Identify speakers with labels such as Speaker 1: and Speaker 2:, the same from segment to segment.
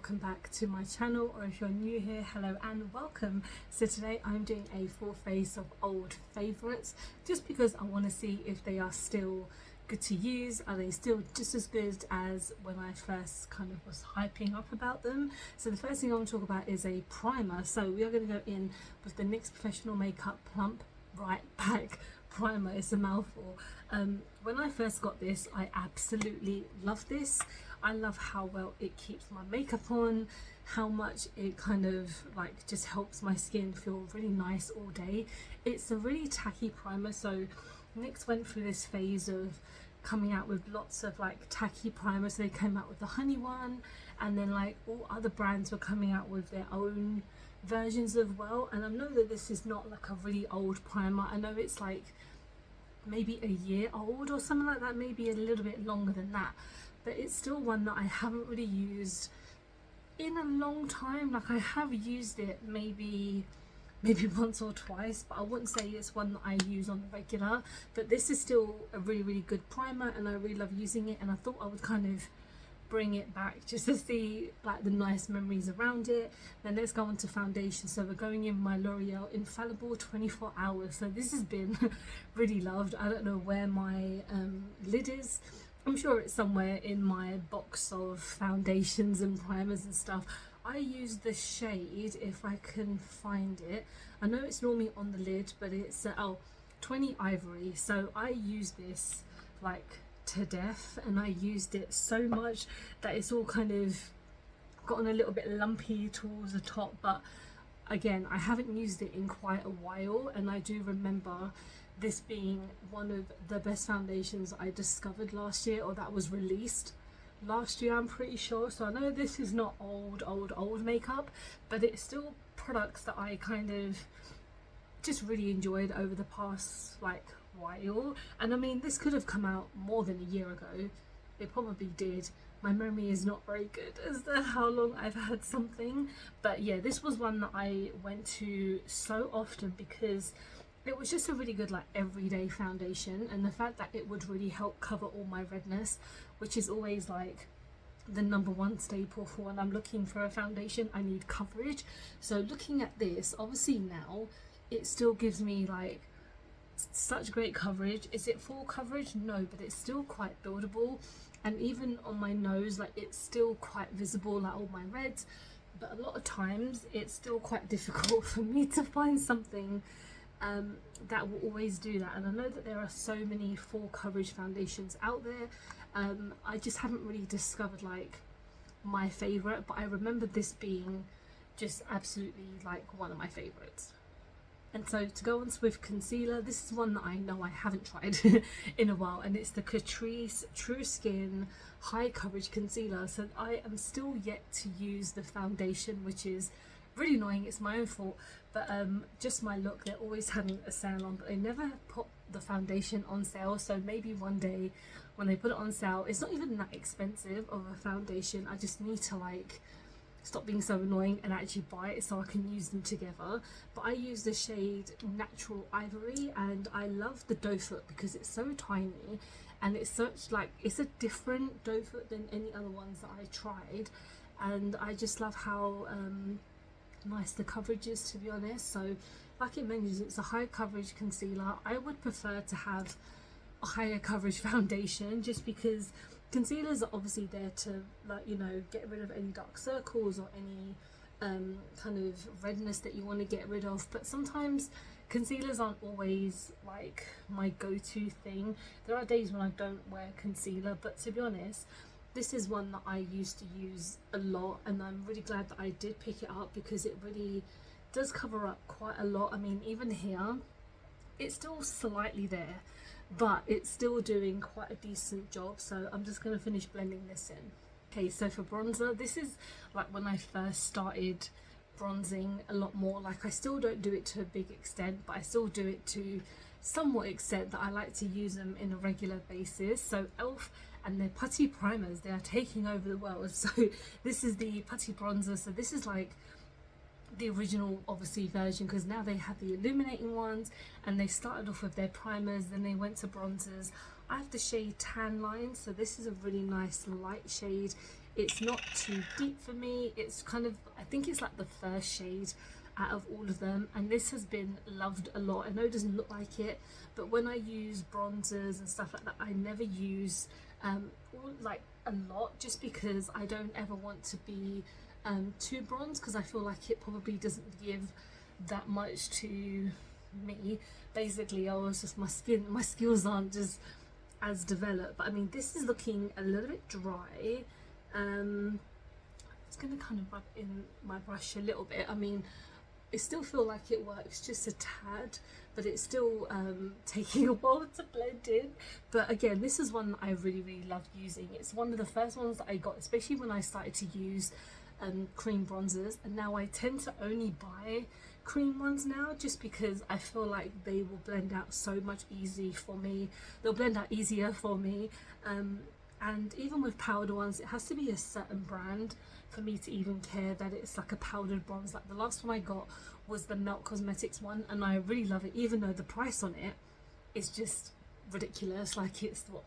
Speaker 1: welcome back to my channel, or if you're new here, hello and welcome. So today I'm doing a full face of old favourites just because I want to see if they are still good to use. Are they still just as good as when I first kind of was hyping up about them? So the first thing I want to talk about is a primer. So we are going to go in with the NYX Professional Makeup Plump Right Back Primer. It's a mouthful. When I first got this, I absolutely love this. I love how well it keeps my makeup on, how much it kind of like just helps my skin feel really nice all day. It's a really tacky primer. So NYX went through this phase of coming out with lots of like tacky primers. So they came out with the honey one, and then like all other brands were coming out with their own versions as well. And I know that this is not like a really old primer. I know it's like maybe a year old or something like that, maybe a little bit longer than that, but it's still one that I haven't really used in a long time. Like I have used it maybe once or twice, but I wouldn't say it's one that I use on the regular. But this is still a really good primer and I really love using it, and I thought I would kind of bring it back just to see like the nice memories around it. Then let's go on to foundation. So we're going in my L'Oreal Infallible 24 Hours. So this has been really loved. I don't know where my lid is. I'm sure it's somewhere in my box of foundations and primers and stuff. I use the shade, if I can find it. I know it's normally on the lid, but it's 20 Ivory. So I use this like to death, and I used it so much that it's all kind of gotten a little bit lumpy towards the top. But again, I haven't used it in quite a while, and I do remember this being one of the best foundations I discovered last year, or that was released last year, I'm pretty sure. So I know this is not old makeup, but it's still products that I kind of just really enjoyed over the past like while. And I mean, this could have come out more than a year ago. It probably did. My memory is not very good as to how long I've had something, but yeah, this was one that I went to so often because it was just a really good like everyday foundation, and the fact that it would really help cover all my redness, which is always like the #1 staple for when I'm looking for a foundation. I need coverage. So looking at this, obviously now it still gives me like such great coverage. Is it full coverage? No, but it's still quite buildable, and even on my nose, like it's still quite visible, like all my reds. But a lot of times it's still quite difficult for me to find something that will always do that. And I know that there are so many full coverage foundations out there. I just haven't really discovered like my favorite, but I remember this being just absolutely like one of my favorites. And so to go on with concealer, this is one that I know I haven't tried in a while, and it's the Catrice True Skin High Coverage Concealer. So I am still yet to use the foundation, which is really annoying. It's my own fault, but just my luck, they're always having a sale on, but they never put the foundation on sale. So maybe one day when they put it on sale, it's not even that expensive of a foundation. I just need to like stop being so annoying and actually buy it so I can use them together. But I use the shade Natural Ivory, and I love the doe foot because it's so tiny, and it's such like, it's a different doe foot than any other ones that I tried, and I just love how nice the coverage is, to be honest. So like it mentions, it's a high coverage concealer. I would prefer to have a higher coverage foundation, just because concealers are obviously there to, like, you know, get rid of any dark circles or any kind of redness that you want to get rid of. But sometimes concealers aren't always like my go-to thing. There are days when I don't wear concealer, but to be honest, this is one that I used to use a lot, and I'm really glad that I did pick it up because it really does cover up quite a lot. I mean, even here, it's still slightly there, but it's still doing quite a decent job. So I'm just going to finish blending this in. Okay, so for bronzer, this is like when I first started bronzing a lot more. Like I still don't do it to a big extent, but I still do it to somewhat extent that I like to use them in a regular basis. So Elf and their putty primers, they are taking over the world. So this is the putty bronzer. So this is like the original obviously version, because now they have the illuminating ones, and they started off with their primers, then they went to bronzers. I have the shade Tan Line, so this is a really nice light shade. It's not too deep for me. It's kind of, I think it's like the first shade out of all of them, and this has been loved a lot. I know it doesn't look like it, but when I use bronzers and stuff like that, I never use like a lot, just because I don't ever want to be too bronze, because I feel like it probably doesn't give that much to me. Basically, I was just, my skills aren't just as developed. But I mean, this is looking a little bit dry. It's going to kind of rub in my brush a little bit. I mean, I still feel like it works just a tad, but it's still taking a while to blend in. But again, this is one that I really loved using. It's one of the first ones that I got, especially when I started to use cream bronzers, and now I tend to only buy cream ones now, just because I feel like they will blend out so much easier for me. They'll blend out easier for me. And even with powder ones, it has to be a certain brand for me to even care that it's like a powdered bronze. Like the last one I got was the Melt Cosmetics one, and I really love it, even though the price on it is just ridiculous. Like it's what,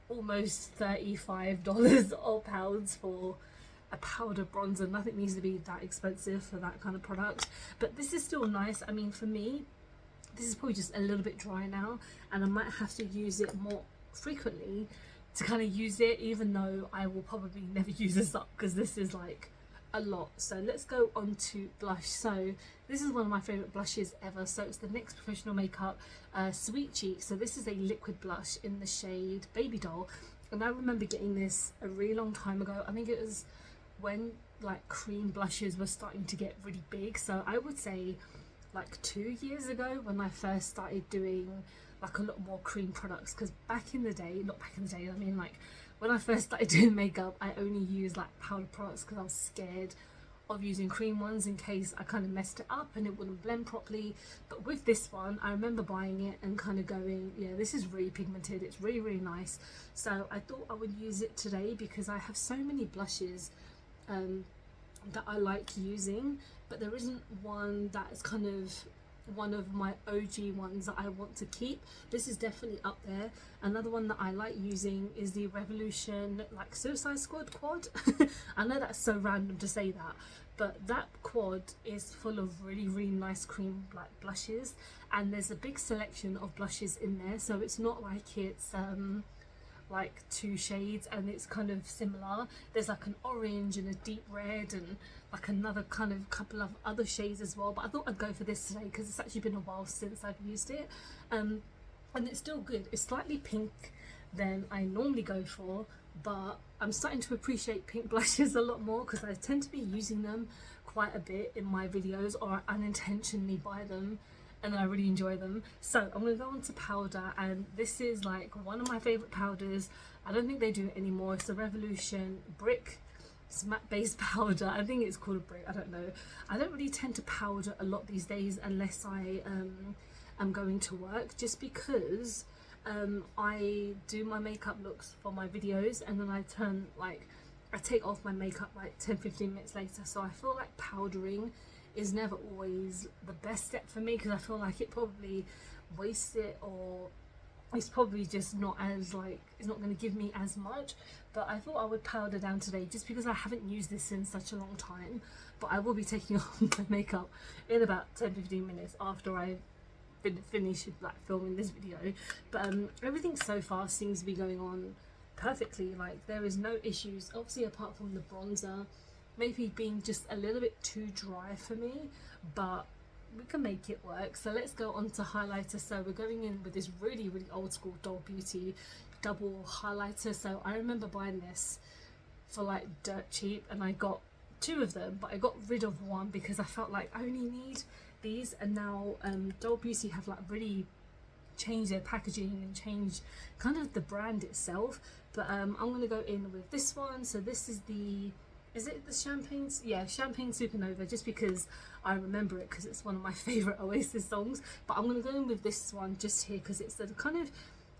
Speaker 1: almost $35 or pounds for a powder bronzer. Nothing needs to be that expensive for that kind of product, but this is still nice. I mean, for me, this is probably just a little bit dry now, and I might have to use it more frequently to kind of use it, even though I will probably never use this up, because this is like a lot. So let's go on to blush. So this is one of my favorite blushes ever. So it's the NYX Professional Makeup Sweet Cheek. So this is a liquid blush in the shade Baby Doll, and I remember getting this a really long time ago. I think it was when like cream blushes were starting to get really big. So I would say like 2 years ago, when I first started doing like a lot more cream products, because back in the day, not back in the day, I mean like when I first started doing makeup, I only used like powder products because I was scared of using cream ones in case I kind of messed it up and it wouldn't blend properly. But with this one, I remember buying it and kind of going, yeah, this is really pigmented, it's really nice. So I thought I would use it today, because I have so many blushes that I like using, but there isn't one that is kind of one of my OG ones that I want to keep. This is definitely up there. Another one that I like using is the Revolution like Suicide Squad quad. I know that's so random to say that, but that quad is full of really nice cream like blushes, and there's a big selection of blushes in there, so it's not like it's like 2 shades and it's kind of similar. There's like an orange and a deep red and like another kind of couple of other shades as well, but I thought I'd go for this today because it's actually been a while since I've used it, and it's still good. It's slightly pink than I normally go for, but I'm starting to appreciate pink blushes a lot more because I tend to be using them quite a bit in my videos, or I unintentionally buy them and I really enjoy them. So I'm going to go on to powder, and this is like one of my favourite powders. I don't think they do it anymore. It's the Revolution Brick. It's matte based powder. I think it's called a brick, I don't know. I don't really tend to powder a lot these days unless I am going to work, just because I do my makeup looks for my videos and then I take off my makeup like 10-15 minutes later. So I feel like powdering is never always the best step for me, because I feel like it probably wastes it, or it's probably just not as like, it's not going to give me as much. But I thought I would powder down today just because I haven't used this in such a long time. But I will be taking off my makeup in about 10-15 minutes after I finish like filming this video. But everything so far seems to be going on perfectly. Like there is no issues, obviously, apart from the bronzer maybe being just a little bit too dry for me, but we can make it work. So let's go on to highlighter. So we're going in with this really old school Doll Beauty double highlighter. So I remember buying this for like dirt cheap, and I got 2 of them, but I got rid of one because I felt like I only need these. And now Doll Beauty have like really changed their packaging and changed kind of the brand itself. But I'm gonna go in with this one. So this is the, is it the Champagne? Yeah, Champagne Supernova, just because I remember it because it's one of my favourite Oasis songs. But I'm going to go in with this one just here because it's the kind of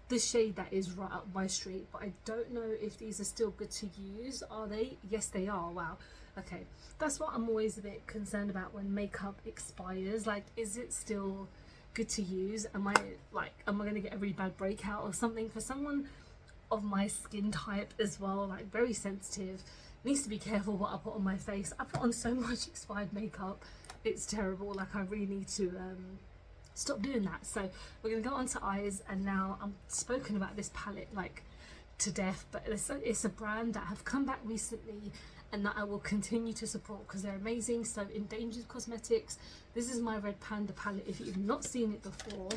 Speaker 1: the shade that is right up my street. But I don't know if these are still good to use. Are they? Yes, they are. Wow. Okay. That's what I'm always a bit concerned about when makeup expires. Like, is it still good to use? Am I going to get a really bad breakout or something? For someone of my skin type as well, like very sensitive, needs to be careful what I put on my face. I put on so much expired makeup, it's terrible. Like I really need to stop doing that. So we're gonna go on to eyes, and now I'm spoken about this palette like to death, but it's a brand that have come back recently and that I will continue to support because they're amazing. So Endangered Cosmetics, this is my Red Panda palette. If you've not seen it before,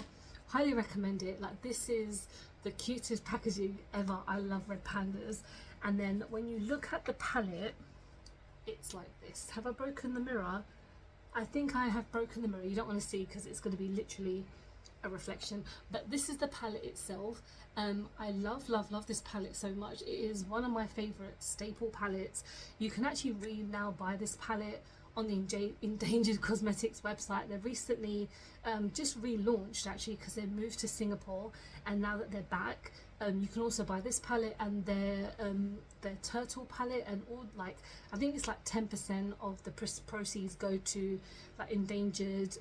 Speaker 1: highly recommend it. Like this is the cutest packaging ever. I love Red Pandas. And then when you look at the palette, it's like this. Have I broken the mirror? I think I have broken the mirror. You don't want to see because it's going to be literally a reflection, but this is the palette itself. I love this palette so much. It is one of my favorite staple palettes. You can actually now buy this palette on the Endangered Cosmetics website. They've recently just relaunched actually because they moved to Singapore, and now that they're back, you can also buy this palette and their turtle palette, and all, like I think it's like 10% of the proceeds go to like endangered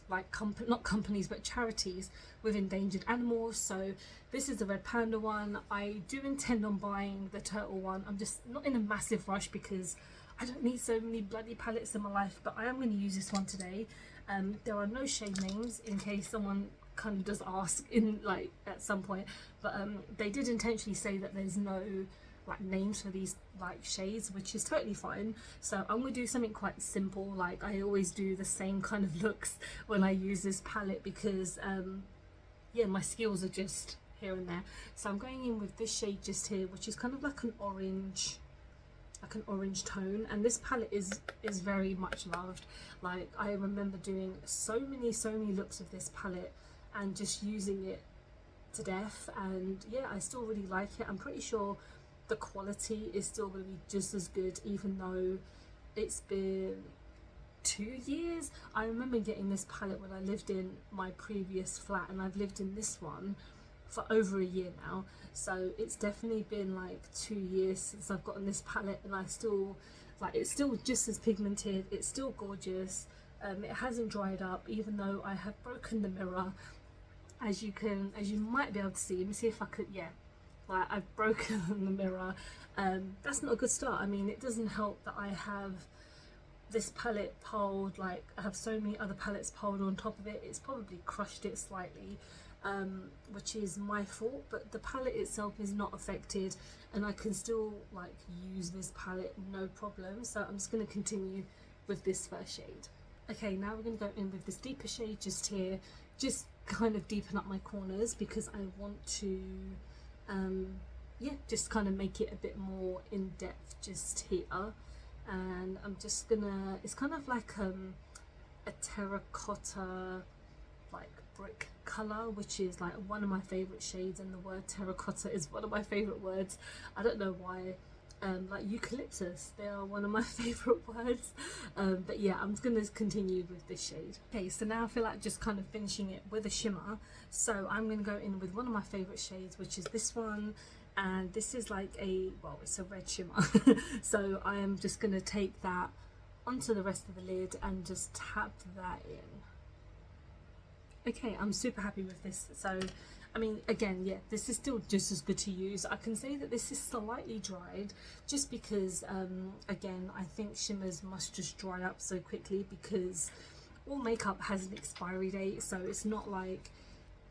Speaker 1: like not companies but charities with endangered animals. So this is the Red Panda one. I do intend on buying the turtle one. I'm just not in a massive rush because I don't need so many bloody palettes in my life, but I am going to use this one today. There are no shade names in case someone kind of does ask in like at some point, but they did intentionally say that there's no like names for these like shades, which is totally fine. So I'm gonna do something quite simple. Like I always do the same kind of looks when I use this palette because yeah, my skills are just here and there. So I'm going in with this shade just here, which is kind of like an orange tone, and this palette is very much loved. Like I remember doing so many looks of this palette and just using it to death, and yeah, I still really like it. I'm pretty sure the quality is still going to be just as good even though it's been 2 years. I remember getting this palette when I lived in my previous flat, and I've lived in this one for over a year now, so it's definitely been like 2 years since I've gotten this palette, and I still like it's still just as pigmented, it's still gorgeous. It hasn't dried up even though I have broken the mirror, as you might be able to see. Let me see if I could, yeah, like I've broken the mirror. That's not a good start. I mean, it doesn't help that I have this palette piled, like I have so many other palettes piled on top of it. It's probably crushed it slightly, which is my fault, but the palette itself is not affected and I can still like use this palette no problem. So I'm just going to continue with this first shade. Okay, now we're going to go in with this deeper shade just here, just kind of deepen up my corners because I want to yeah, just kind of make it a bit more in depth just here. And I'm just gonna, it's kind of like a terracotta like brick color, which is like one of my favorite shades, and the word terracotta is one of my favorite words. I don't know why. Like eucalyptus, they are one of my favorite words. But yeah, I'm just gonna continue with this shade. Okay, so now I feel like just kind of finishing it with a shimmer, so I'm gonna go in with one of my favorite shades, which is this one. And this is like a, well, it's a red shimmer. So I am just gonna take that onto the rest of the lid and just tap that in. Okay, I'm super happy with this. So I mean, again, yeah, this is still just as good to use. I can say that this is slightly dried just because again, I think shimmers must just dry up so quickly because all makeup has an expiry date. So it's not like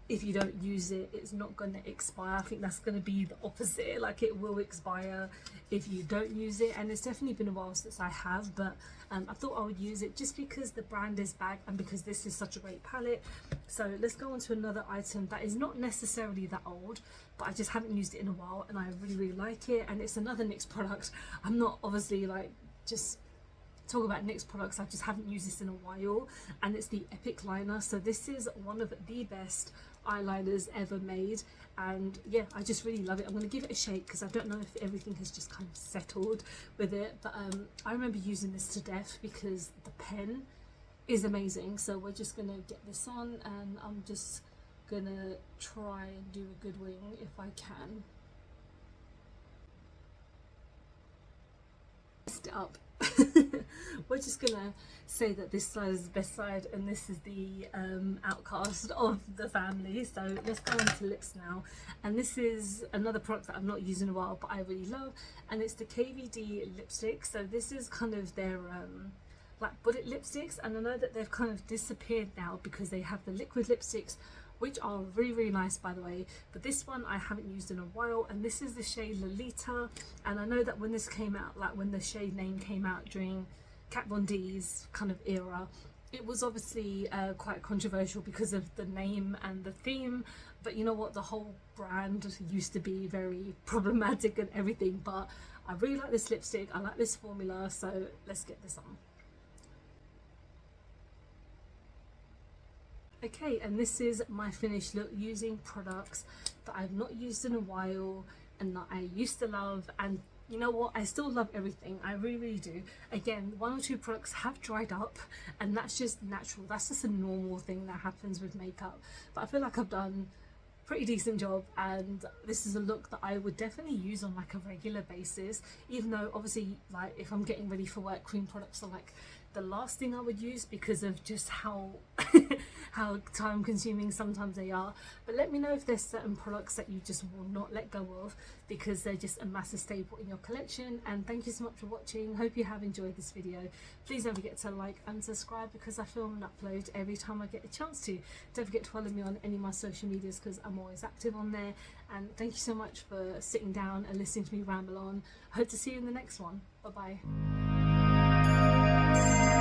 Speaker 1: if you don't use it, it's not going to expire. I think that's going to be the opposite. Like it will expire if you don't use it, and it's definitely been a while since I have, but I thought I would use it just because the brand is back and because this is such a great palette. So let's go on to another item that is not necessarily that old, but I just haven't used it in a while and I really like it, and it's another NYX product. I'm not obviously like just talk about NYX products, I just haven't used this in a while, and it's the Epic liner. So this is one of the best eyeliners ever made, and yeah, I just really love it. I'm going to give it a shake because I don't know if everything has just kind of settled with it, but I remember using this to death because the pen is amazing. So we're just going to get this on, and I'm just going to try and do a good wing if I can. Messed it up. we're just gonna say that this side is the best side and this is the outcast of the family. So let's go on to lips now, and this is another product that I've not used in a while but I really love, and it's the KVD lipstick. So this is kind of their like bullet lipsticks, and I know that they've kind of disappeared now because they have the liquid lipsticks, which are really nice by the way, but this one I haven't used in a while, and this is the shade Lolita. And I know that when this came out, like when the shade name came out during Kat Von D's kind of era, it was obviously quite controversial because of the name and the theme, but you know what, the whole brand used to be very problematic and everything. But I really like this lipstick, I like this formula, so let's get this on. Okay, and this is my finished look using products that I've not used in a while and that I used to love. And you know what, I still love everything, I really do. Again, one or two products have dried up, and that's just natural, that's just a normal thing that happens with makeup. But I feel like I've done a pretty decent job, and this is a look that I would definitely use on like a regular basis, even though obviously like if I'm getting ready for work, cream products are like the last thing I would use because of just how how time consuming sometimes they are. But let me know if there's certain products that you just will not let go of because they're just a massive staple in your collection. And thank you so much for watching, hope you have enjoyed this video. Please don't forget to like and subscribe because I film and upload every time I get a chance to. Don't forget to follow me on any of my social medias because I'm always active on there. And thank you so much for sitting down and listening to me ramble on. Hope to see you in the next one. Bye bye.